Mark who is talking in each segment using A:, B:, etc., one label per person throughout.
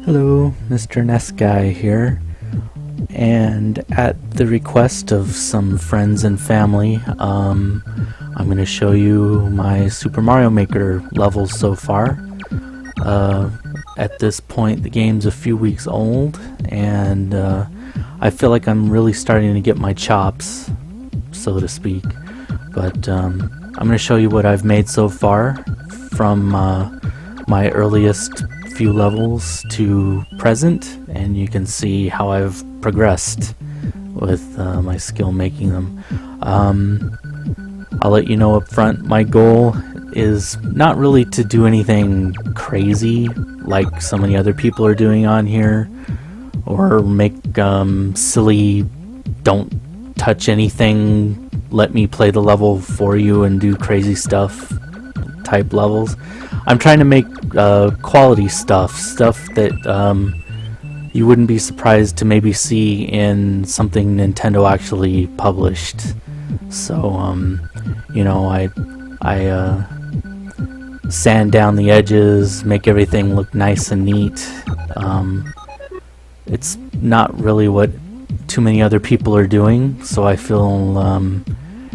A: Hello, Mr. NES Guy here, and at the request of some friends and family, I'm going to show you my Super Mario Maker levels so far. At this point, the game's a few weeks old, and I feel like I'm really starting to get my chops, so to speak. But I'm going to show you what I've made so far from my earliest few levels to present, and you can see how I've progressed with my skill making them. I'll let you know up front, my goal is not really to do anything crazy like so many other people are doing on here, or make silly don't touch anything, let me play the level for you and do crazy stuff type levels. I'm trying to make quality stuff that you wouldn't be surprised to maybe see in something Nintendo actually published. So you know, I sand down the edges, make everything look nice and neat. It's not really what too many other people are doing, so I feel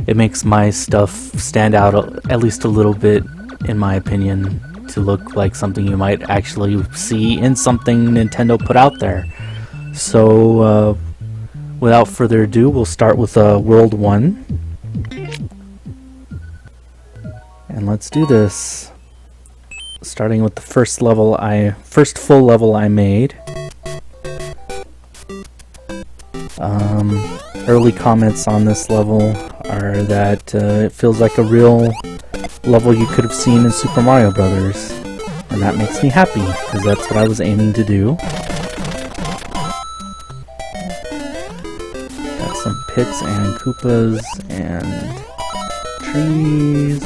A: it makes my stuff stand out at least a little bit, in my opinion, to look like something you might actually see in something Nintendo put out there. So without further ado, we'll start with World 1. And let's do this. Starting with the first full level I made. Early comments on this level are that it feels like a real level you could have seen in Super Mario Brothers, and that makes me happy because that's what I was aiming to do. Got some pits and Koopas and trees.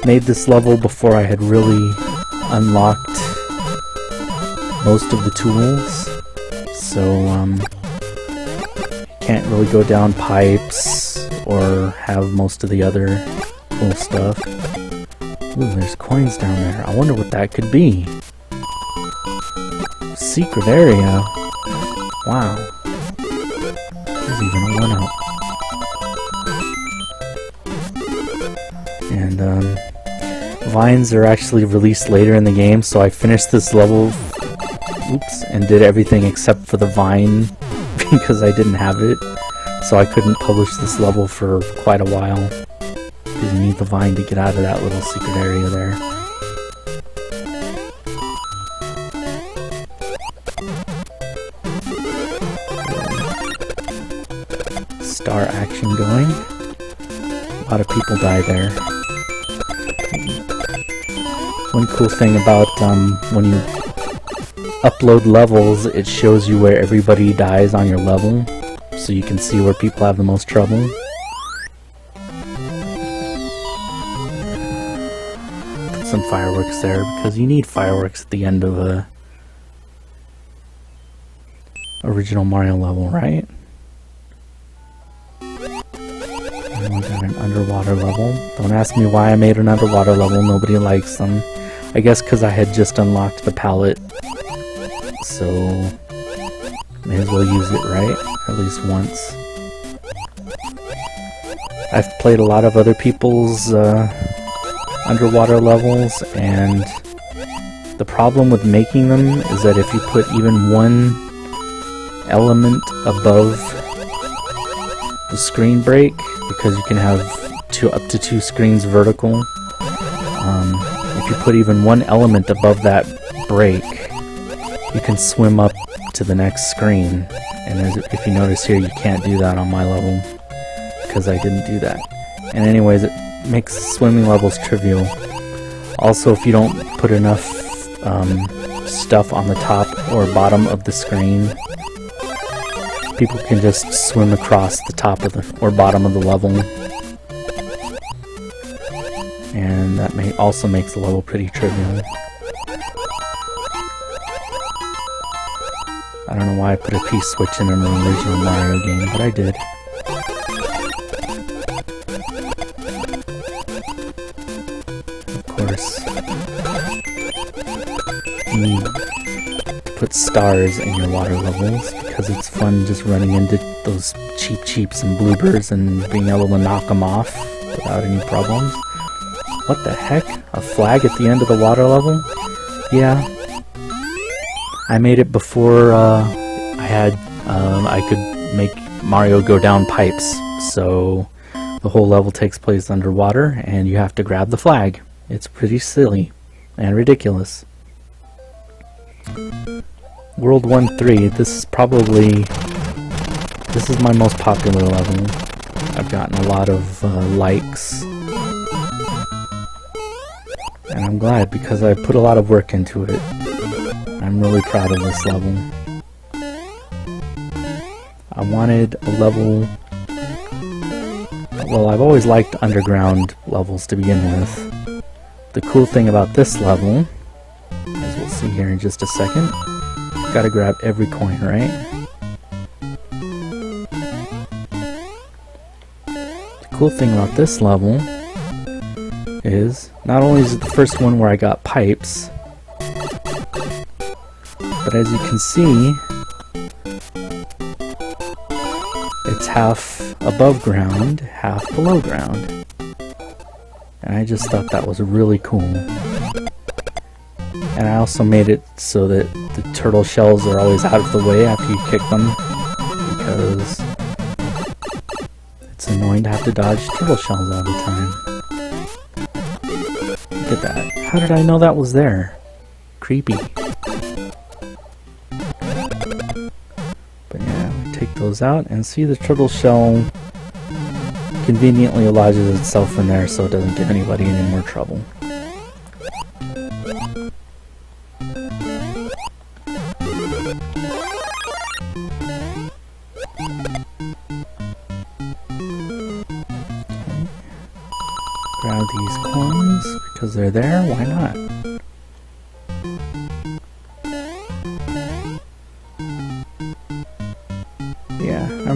A: Made this level before I had really unlocked most of the tools, so can't really go down pipes or have most of the other cool stuff. Ooh, there's coins down there. I wonder what that could be. Secret area. Wow. There's even a 1-up. And vines are actually released later in the game, so I finished this level and did everything except for the vine because I didn't have it, so I couldn't publish this level for quite a while because you need the vine to get out of that little secret area there. Star action going. A lot of people die there. One cool thing about when you upload levels, it shows you where everybody dies on your level, so you can see where people have the most trouble. Put some fireworks there because you need fireworks at the end of a original Mario level, right? And we got an underwater level. Don't ask me why I made an underwater level, nobody likes them. I guess because I had just unlocked the palette, so may as well use it, right? At least once. I've played a lot of other people's underwater levels, and the problem with making them is that if you put even one element above the screen break, because you can have up to 2 screens vertical, if you put even one element above that break, you can swim up to the next screen, and if you notice here, you can't do that on my level because I didn't do that. And anyways, it makes swimming levels trivial. Also, if you don't put enough stuff on the top or bottom of the screen, people can just swim across the top of or bottom of the level, and that also makes the level pretty trivial. I don't know why I put a P-switch in an original Mario game, but I did. Of course, to put stars in your water levels, because it's fun just running into those cheeps and bloopers and being able to knock them off without any problems. What the heck? A flag at the end of the water level? Yeah. I made it before I could make Mario go down pipes, so the whole level takes place underwater and you have to grab the flag. It's pretty silly and ridiculous. World 1-3, this is my most popular level. I've gotten a lot of likes, and I'm glad because I put a lot of work into it. I'm really proud of this level. I wanted a level... Well, I've always liked underground levels to begin with. The cool thing about this level, as we'll see here in just a second, gotta grab every coin, right? The cool thing about this level is, not only is it the first one where I got pipes, but as you can see, it's half above ground, half below ground. And I just thought that was really cool. And I also made it so that the turtle shells are always out of the way after you kick them, because it's annoying to have to dodge turtle shells all the time. Look at that. How did I know that was there? Creepy. But yeah, we take those out and see the turtle shell conveniently lodges itself in there so it doesn't give anybody any more trouble. Grab these coins because they're there, why not? Yeah, I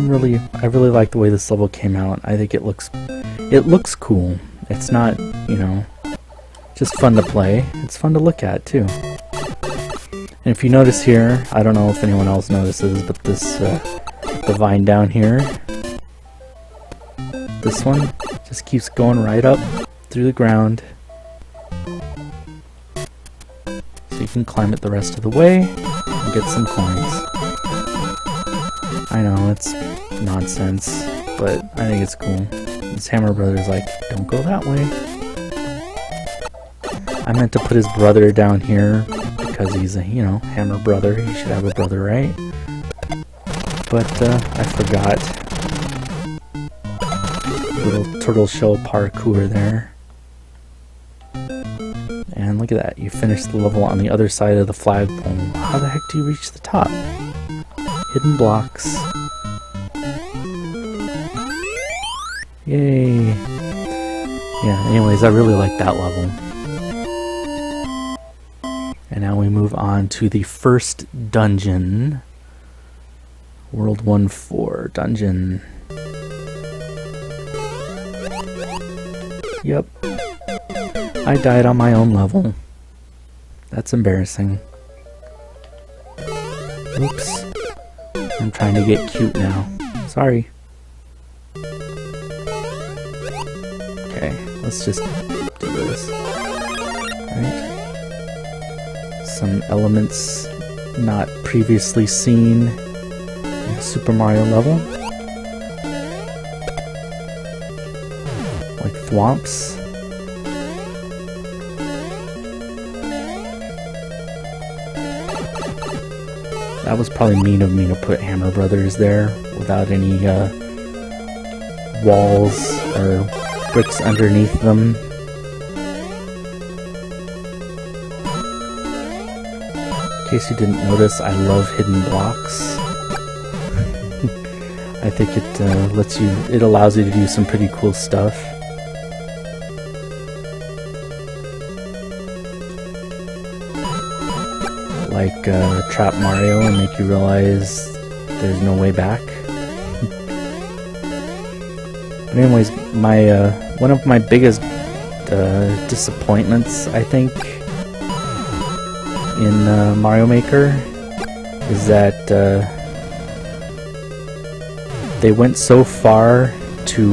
A: really like the way this level came out. I think it looks cool. It's not, you know, just fun to play. It's fun to look at too. And if you notice here, I don't know if anyone else notices, but this the vine down here, this one just keeps going right up through the ground, so you can climb it the rest of the way and get some coins. I know, it's nonsense, but I think it's cool. This Hammer Brother's like, don't go that way. I meant to put his brother down here because he's a, you know, Hammer Brother. He should have a brother, right? But I forgot. Little turtle shell parkour there. And look at that, you finished the level on the other side of the flagpole. How the heck do you reach the top? Hidden blocks. Yay. Yeah, anyways, I really like that level. And now we move on to the first dungeon. World 1-4 dungeon. Yep. I died on my own level. That's embarrassing. Oops. I'm trying to get cute now. Sorry. Okay, let's just do this. Right? Some elements not previously seen in a Super Mario level. Like thwomps. That was probably mean of me to put Hammer Brothers there without any walls or bricks underneath them. In case you didn't notice, I love hidden blocks. I think it allows you to do some pretty cool stuff. Like trap Mario and make you realize there's no way back. But anyways, my one of my biggest disappointments, I think, in Mario Maker is that they went so far to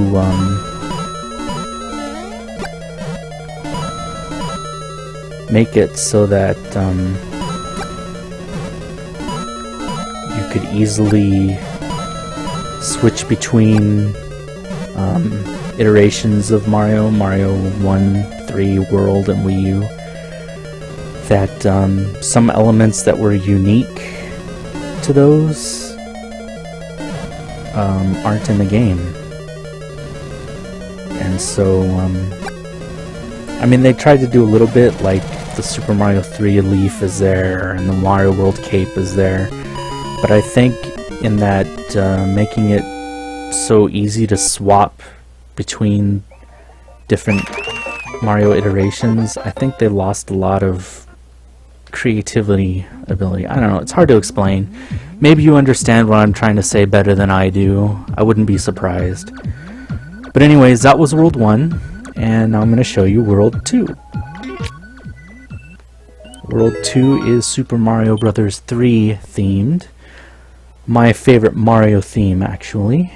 A: make it so that you could easily switch between iterations of Mario 1, 3, World, and Wii U. That some elements that were unique to those aren't in the game. And so, I mean, they tried to do a little bit, like the Super Mario 3 leaf is there, and the Mario World cape is there. But I think in that making it so easy to swap between different Mario iterations, I think they lost a lot of creativity ability. I don't know, it's hard to explain. Maybe you understand what I'm trying to say better than I do. I wouldn't be surprised. But anyways, that was World 1, and now I'm going to show you World 2. World 2 is Super Mario Bros. 3 themed. My favorite Mario theme, actually.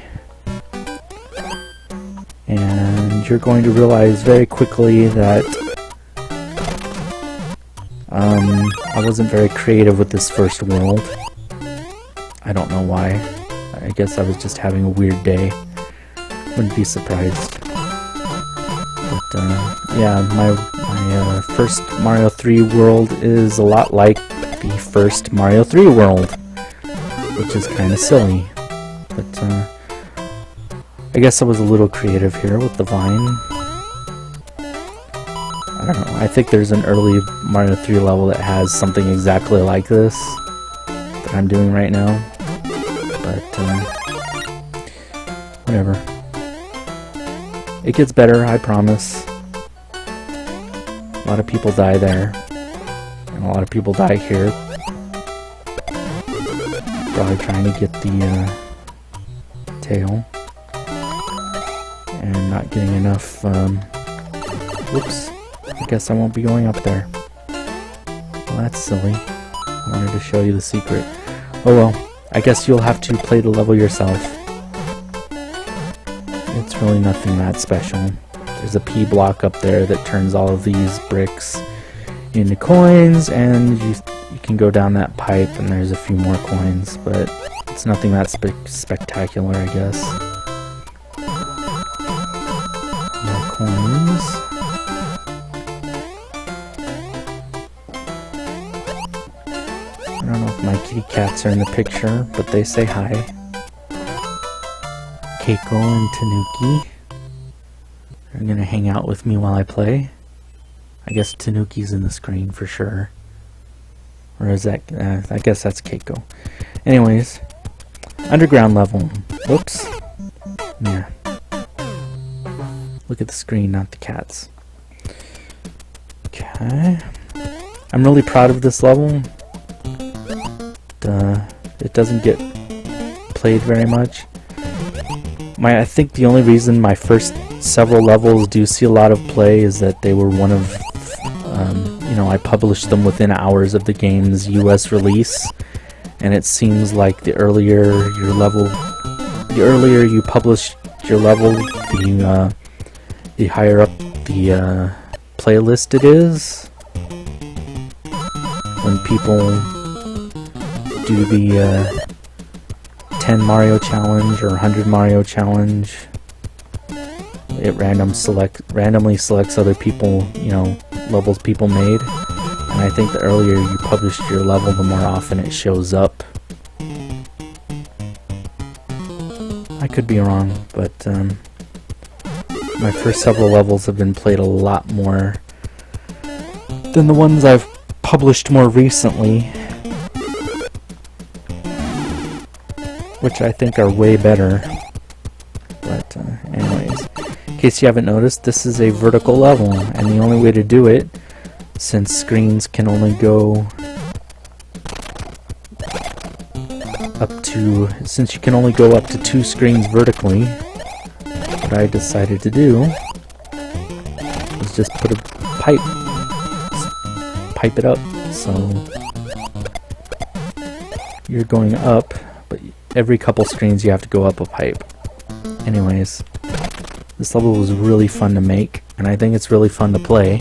A: And you're going to realize very quickly that I wasn't very creative with this first world. I don't know why. I guess I was just having a weird day. Wouldn't be surprised. But yeah, my first Mario 3 world is a lot like the first Mario 3 world, which is kind of silly. But I guess I was a little creative here with the vine. I don't know, I think there's an early Mario 3 level that has something exactly like this that I'm doing right now. But whatever. It gets better, I promise. A lot of people die there, and a lot of people die here. Probably trying to get the tail, and not getting enough. Whoops! I guess I won't be going up there. Well, that's silly. I wanted to show you the secret. Oh well. I guess you'll have to play the level yourself. It's really nothing that special. There's a P block up there that turns all of these bricks into coins, and you can go down that pipe and there's a few more coins, but it's nothing that spectacular, I guess. More coins. I don't know if my kitty cats are in the picture, but they say hi. Keiko and Tanuki are gonna hang out with me while I play. I guess Tanuki's in the screen for sure. Or is that... I guess that's Keiko. Anyways, underground level. Whoops. Yeah. Look at the screen, not the cats. Okay. I'm really proud of this level. It doesn't get played very much. I think the only reason my first several levels do see a lot of play is that they were one of, you know, I published them within hours of the game's US release, and it seems like the earlier you publish your level, the higher up the playlist it is. When people do the 10 Mario challenge or 100 Mario challenge, it randomly selects other people, you know, levels people made, and I think the earlier you published your level, the more often it shows up. I could be wrong, but my first several levels have been played a lot more than the ones I've published more recently, which I think are way better. But anyways, in case you haven't noticed, this is a vertical level, and the only way to do it, since screens can only go up to, since you can only go up to 2 screens vertically, what I decided to do was just put a pipe it up. So you're going up, but every couple screens you have to go up a pipe. Anyways, this level was really fun to make, and I think it's really fun to play.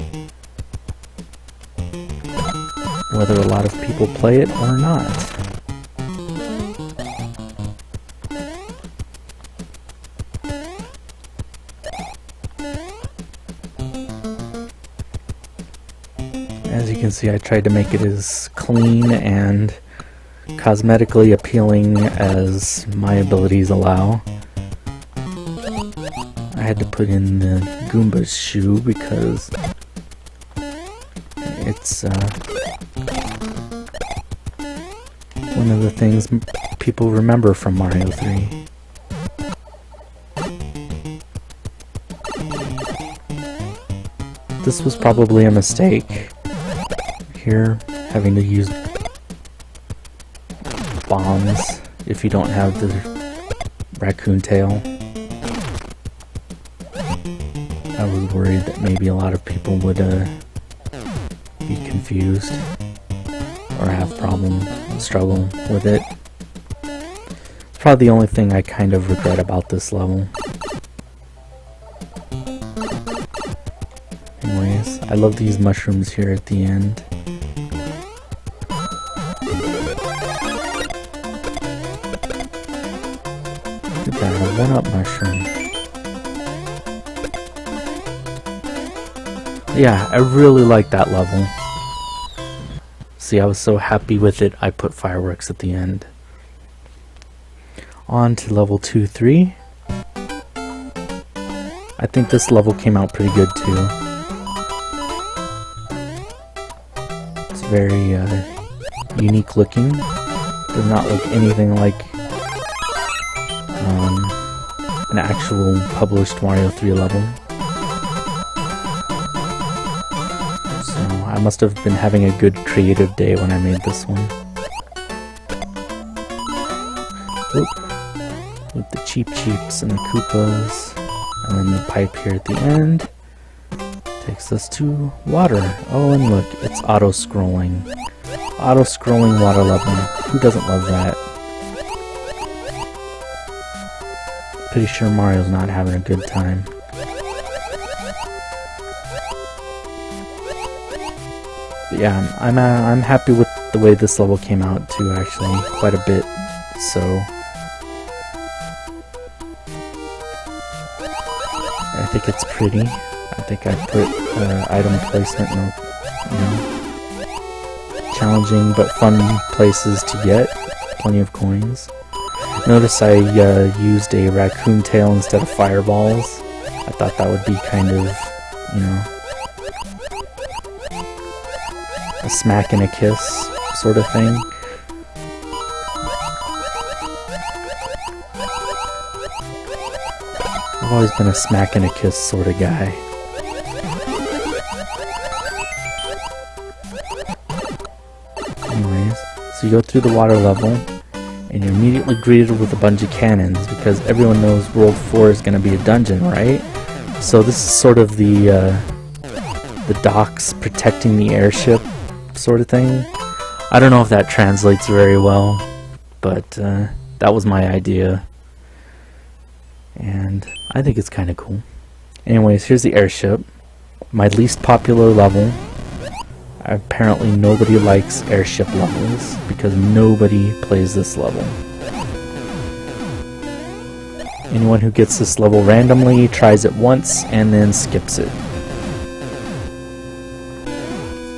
A: Whether a lot of people play it or not. As you can see, I tried to make it as clean and cosmetically appealing as my abilities allow. I had to put in the Goomba's shoe because it's one of the things people remember from Mario 3. This was probably a mistake here, having to use bombs if you don't have the raccoon tail. I was worried that maybe a lot of people would be confused or have struggle with it. It's probably the only thing I kind of regret about this level. Anyways, I love these mushrooms here at the end. Look at that, a one-up mushroom. Yeah, I really like that level. See, I was so happy with it, I put fireworks at the end. On to level 2-3. I think this level came out pretty good too. It's very unique looking. Does not look anything like an actual published Mario 3 level. I must have been having a good creative day when I made this one. Whoop. With the Cheeps and the Koopas. And then the pipe here at the end. Takes us to water. Oh, and look, it's auto-scrolling. Auto-scrolling water level. Who doesn't love that? Pretty sure Mario's not having a good time. But yeah, I'm happy with the way this level came out too, actually, quite a bit, so I think it's pretty. I think I put item placement in, challenging but fun places to get. Plenty of coins. Notice I used a raccoon tail instead of fireballs. I thought that would be kind of, a smack and a kiss sort of thing. I've always been a smack and a kiss sort of guy. Anyways, so you go through the water level and you're immediately greeted with a bunch of cannons because everyone knows World 4 is going to be a dungeon, right? So this is sort of the docks protecting the airship sort of thing. I don't know if that translates very well, but that was my idea, and I think it's kind of cool. Anyways, here's the airship, my least popular level. Apparently nobody likes airship levels because nobody plays this level. Anyone who gets this level randomly tries it once and then skips it.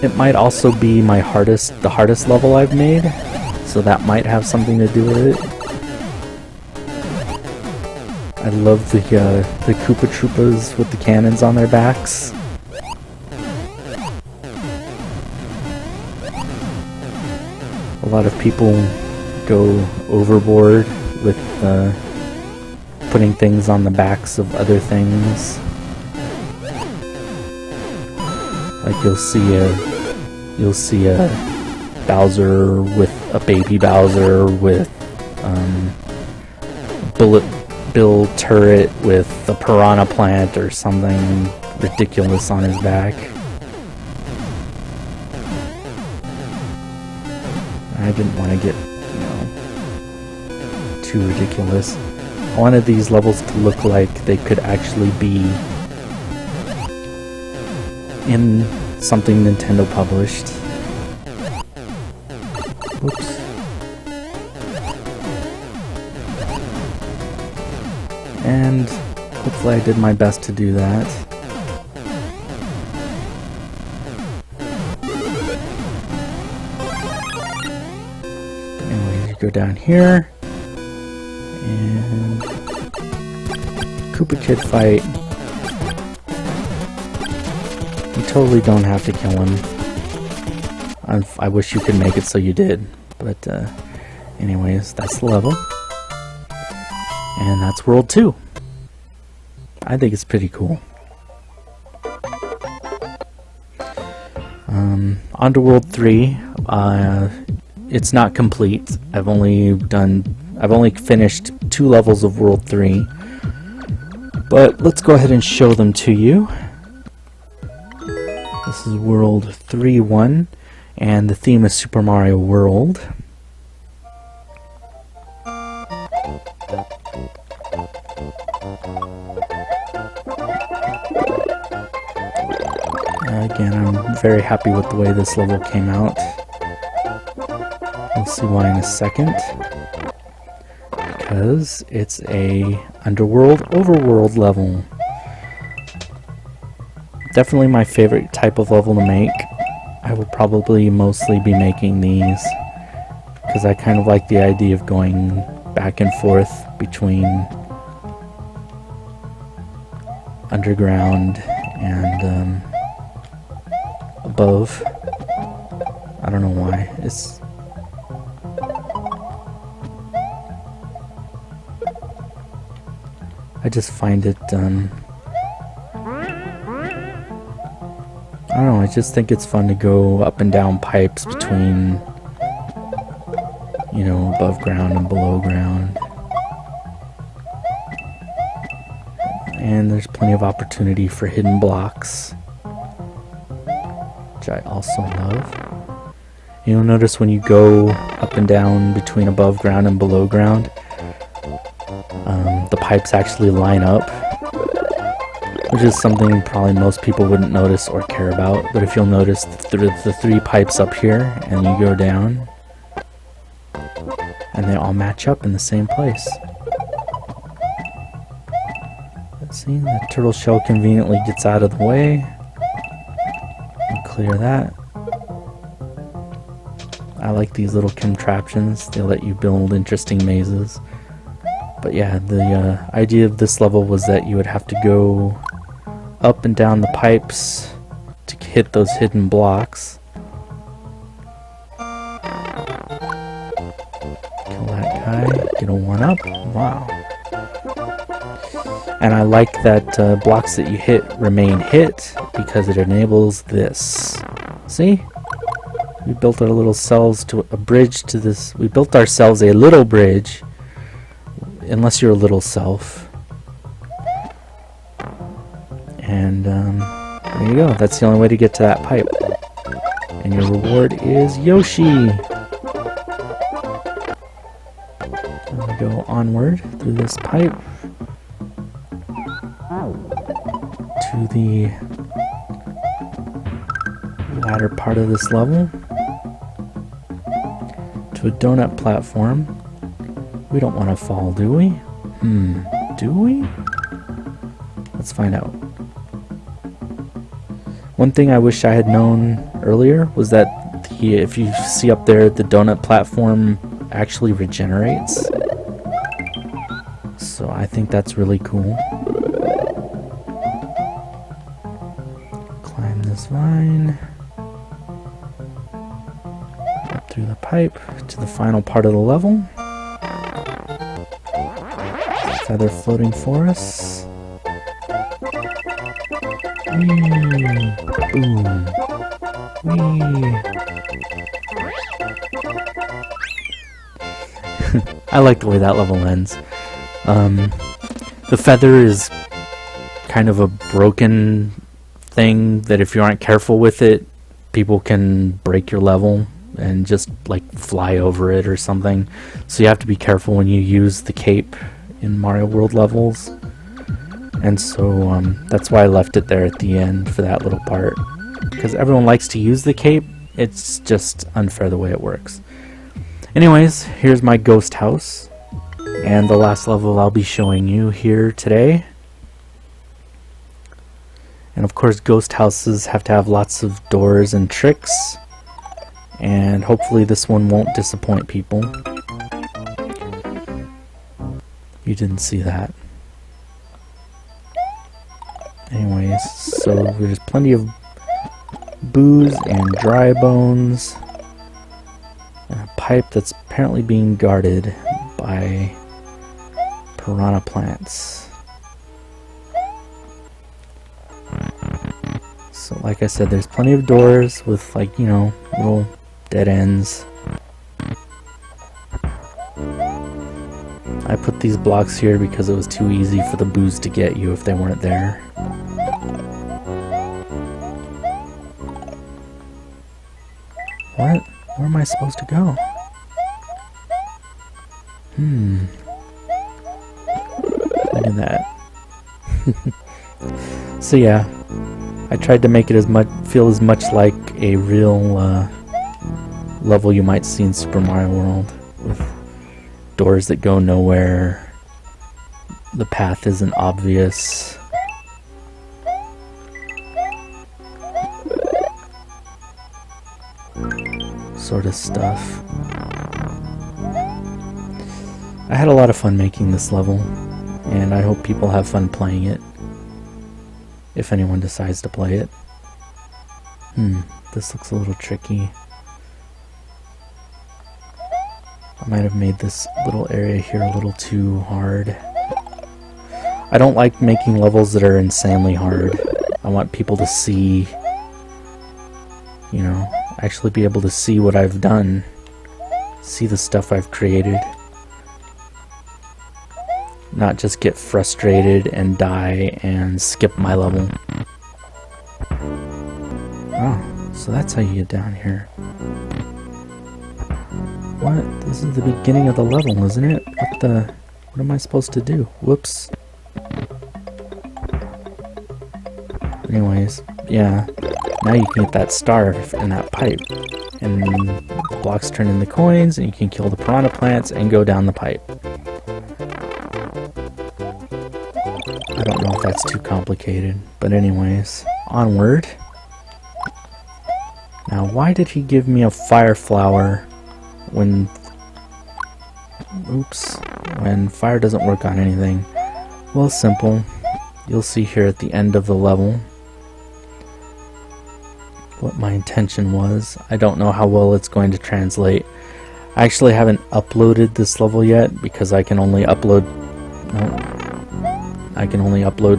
A: It might also be the hardest level I've made, so that might have something to do with it. I love the Koopa Troopas with the cannons on their backs. A lot of people go overboard with putting things on the backs of other things. Like you'll see a Bowser with a baby Bowser with Bullet Bill turret with a piranha plant or something ridiculous on his back. I didn't want to get, too ridiculous. I wanted these levels to look like they could actually be in something Nintendo published. Whoops. And hopefully I did my best to do that. Anyway, you go down here. And Koopa Kid fight. You totally don't have to kill him. I wish you could make it so you did. But anyways, that's the level. And that's World 2. I think it's pretty cool. On to World 3. It's not complete. I've only finished 2 levels of World 3. But let's go ahead and show them to you. This is World 3-1, and the theme is Super Mario World. Again, I'm very happy with the way this level came out. We'll see why in a second. Because it's a underworld, overworld level. Definitely my favorite type of level to make. I will probably mostly be making these because I kind of like the idea of going back and forth between underground and above. I don't know why. I just find it, I don't know, I just think it's fun to go up and down pipes between, above ground and below ground. And there's plenty of opportunity for hidden blocks, which I also love. You'll notice when you go up and down between above ground and below ground, the pipes actually line up, which is something probably most people wouldn't notice or care about. But if you'll notice the 3 pipes up here, and you go down, and they all match up in the same place. Let's see, the turtle shell conveniently gets out of the way. And clear that. I like these little contraptions. They let you build interesting mazes. But yeah, the idea of this level was that you would have to go up and down the pipes to hit those hidden blocks. Kill that guy, get a 1-up. Wow. And I like that blocks that you hit remain hit because it enables this. See? We built our little selves to a bridge to this. We built ourselves a little bridge. Unless you're a little self. And there you go. That's the only way to get to that pipe. And your reward is Yoshi. And we go onward through this pipe to the latter part of this level, to a donut platform. We don't want to fall, do we? Do we? Let's find out. One thing I wish I had known earlier was that if you see up there, the donut platform actually regenerates. So I think that's really cool. Climb this vine. Up through the pipe to the final part of the level. Feather floating for us. Whee! Boom! Whee! I like the way that level ends. The feather is kind of a broken thing that if you aren't careful with it, people can break your level. and just like fly over it or something. So you have to be careful when you use the cape in Mario World levels. And so that's why I left it there at the end for that little part. Because everyone likes to use the cape, it's just unfair the way it works. Anyways, here's my ghost house. And the last level I'll be showing you here today. And of course, ghost houses have to have lots of doors and tricks. And hopefully this one won't disappoint people. You didn't see that. Anyways, so there's plenty of booze and dry bones. And a pipe that's apparently being guarded by piranha plants. So like I said, there's plenty of doors with, like, you know, little dead ends. I put these blocks here because it was too easy for the booze to get you if they weren't there. What? Where am I supposed to go? Look at that. So yeah, I tried to make it feel as much like a real level you might see in Super Mario World, with doors that go nowhere, the path isn't obvious. Sort of stuff. I had a lot of fun making this level, and I hope people have fun playing it, if anyone decides to play it. This looks a little tricky. I might have made this little area here a little too hard. I don't like making levels that are insanely hard. I want people to see, you know, actually be able to see what I've done, see the stuff I've created, not just get frustrated and die and skip my level. Oh, so that's how you get down here. What? This is the beginning of the level, isn't it? What am I supposed to do? Whoops. Anyways, yeah. Now you can get that star in that pipe. And the blocks turn into coins, and you can kill the piranha plants and go down the pipe. I don't know if that's too complicated, but anyways, onward. Now, why did he give me a fire flower when fire doesn't work on anything? Well, simple. You'll see here at the end of the level what my intention was. I don't know how well it's going to translate. I actually haven't uploaded this level yet because I can only upload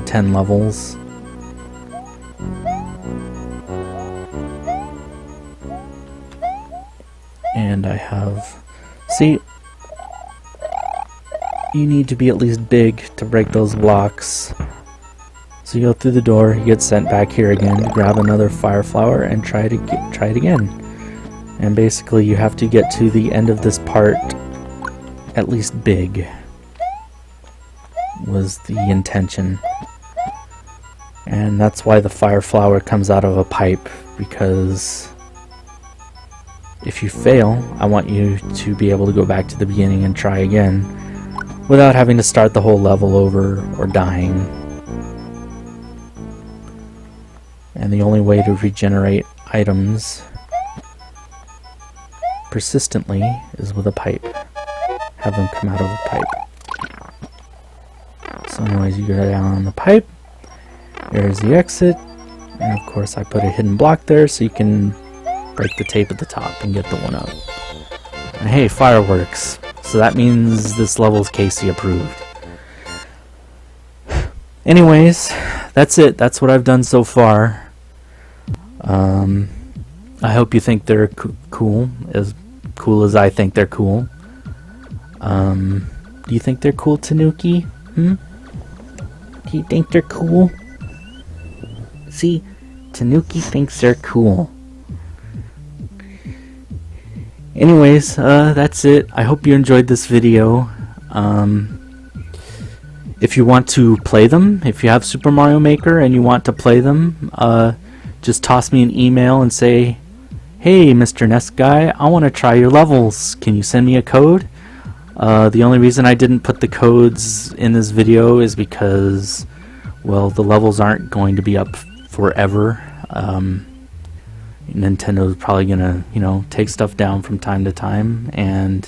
A: 10 levels. And I have... See? You need to be at least big to break those blocks. So you go through the door, you get sent back here again to grab another fire flower and try it again. And basically you have to get to the end of this part at least big, was the intention. And that's why the fire flower comes out of a pipe, because if you fail, I want you to be able to go back to the beginning and try again without having to start the whole level over or dying. And the only way to regenerate items persistently is with a pipe. Have them come out of a pipe. So anyways, you go down on the pipe. There's the exit. And of course I put a hidden block there so you can break the tape at the top and get the one up. And hey, fireworks. So that means this level's Casey approved. Anyways, that's it. That's what I've done so far. I hope you think they're cool as I think they're cool. Do you think they're cool, Tanuki? Do you think they're cool? See, Tanuki thinks they're cool. Anyways, that's it. I hope you enjoyed this video. If you want to play them, if you have Super Mario Maker and you want to play them, just toss me an email and say, hey, Mr. NES Guy, I want to try your levels. Can you send me a code? The only reason I didn't put the codes in this video is because, well, the levels aren't going to be up forever. Nintendo's probably gonna, take stuff down from time to time, and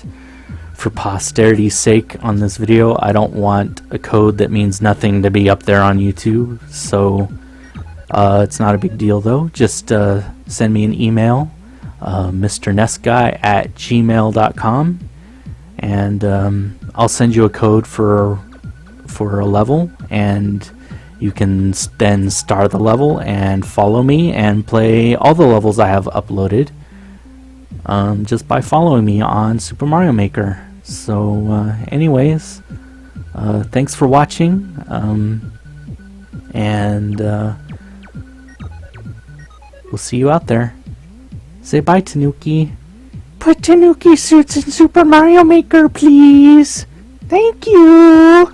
A: for posterity's sake on this video, I don't want a code that means nothing to be up there on YouTube, so it's not a big deal though. Just send me an email, mrnesguy@gmail.com, and I'll send you a code for a level, and you can then start the level and follow me and play all the levels I have uploaded just by following me on Super Mario Maker. So anyways, thanks for watching, and we'll see you out there. Say bye, Tanuki. Put Tanuki suits in Super Mario Maker, please. Thank you.